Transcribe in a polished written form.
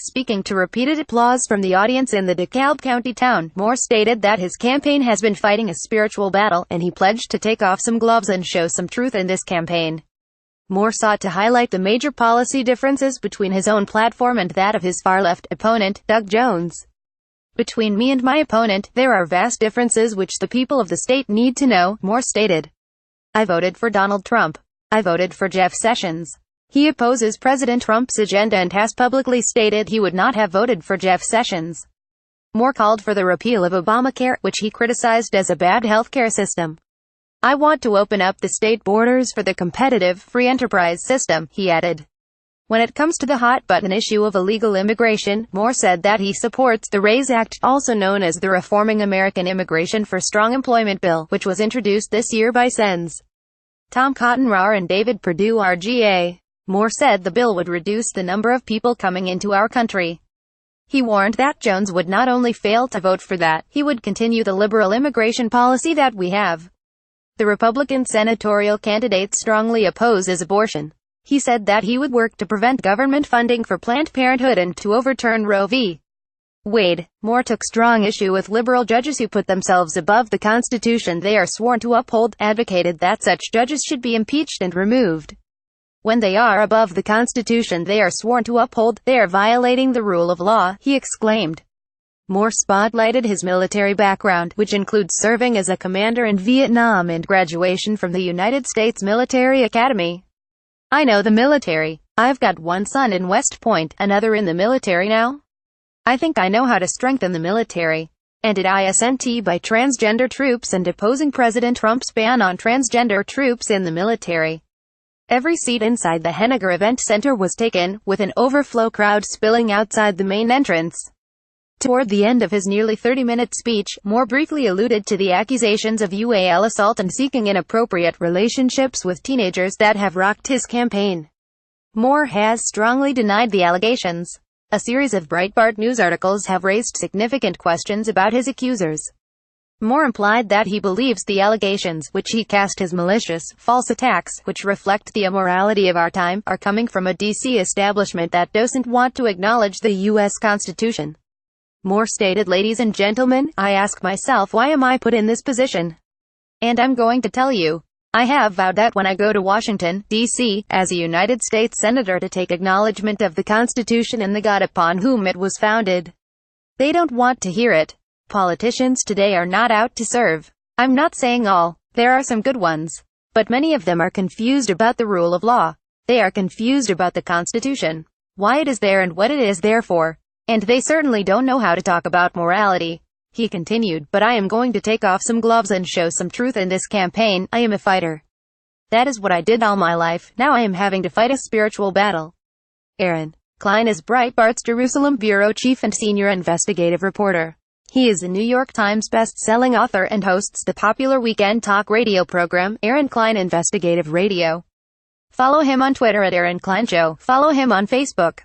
Speaking to repeated applause from the audience in the DeKalb County town, Moore stated that his campaign has been fighting a spiritual battle, and he pledged to take off some gloves and show some truth in this campaign. Moore sought to highlight the major policy differences between his own platform and that of his far-left opponent, Doug Jones. "Between me and my opponent, there are vast differences which the people of the state need to know," Moore stated. "I voted for Donald Trump. I voted for Jeff Sessions. He opposes President Trump's agenda and has publicly stated he would not have voted for Jeff Sessions." Moore called for the repeal of Obamacare, which he criticized as a bad healthcare system. "I want to open up the state borders for the competitive, free enterprise system," he added. When it comes to the hot-button issue of illegal immigration, Moore said that he supports the RAISE Act, also known as the Reforming American Immigration for Strong Employment Bill, which was introduced this year by Sens. Tom Cotton Rahr and David Perdue RGA. Moore said the bill would reduce the number of people coming into our country. He warned that Jones would not only fail to vote for that, he would continue the liberal immigration policy that we have. The Republican senatorial candidate strongly opposes abortion. He said that he would work to prevent government funding for Planned Parenthood and to overturn Roe v. Wade. Moore took strong issue with liberal judges who put themselves above the Constitution they are sworn to uphold, advocated that such judges should be impeached and removed. "When they are above the Constitution they are sworn to uphold, they are violating the rule of law," he exclaimed. Moore spotlighted his military background, which includes serving as a commander in Vietnam and graduation from the United States Military Academy. "I know the military. I've got one son in West Point, another in the military now. I think I know how to strengthen the military. And it isn't by transgender troops and opposing President Trump's ban on transgender troops in the military." Every seat inside the Henniger Event Center was taken, with an overflow crowd spilling outside the main entrance. Toward the end of his nearly 30-minute speech, Moore briefly alluded to the accusations of UAL assault and seeking inappropriate relationships with teenagers that have rocked his campaign. Moore has strongly denied the allegations. A series of Breitbart news articles have raised significant questions about his accusers. Moore implied that he believes the allegations, which he cast as malicious, false attacks, which reflect the immorality of our time, are coming from a D.C. establishment that doesn't want to acknowledge the U.S. Constitution. Moore stated, "Ladies and gentlemen, I ask myself why am I put in this position? And I'm going to tell you. I have vowed that when I go to Washington, D.C., as a United States Senator to take acknowledgement of the Constitution and the God upon whom it was founded. They don't want to hear it. Politicians today are not out to serve. I'm not saying all. There are some good ones. But many of them are confused about the rule of law. They are confused about the Constitution, why it is there and what it is there for. And they certainly don't know how to talk about morality." He continued, "But I am going to take off some gloves and show some truth in this campaign. I am a fighter. That is what I did all my life. Now I am having to fight a spiritual battle." Aaron Klein is Breitbart's Jerusalem bureau chief and senior investigative reporter. He is a New York Times best-selling author and hosts the popular weekend talk radio program, Aaron Klein Investigative Radio. Follow him on Twitter at Aaron Klein Show. Follow him on Facebook.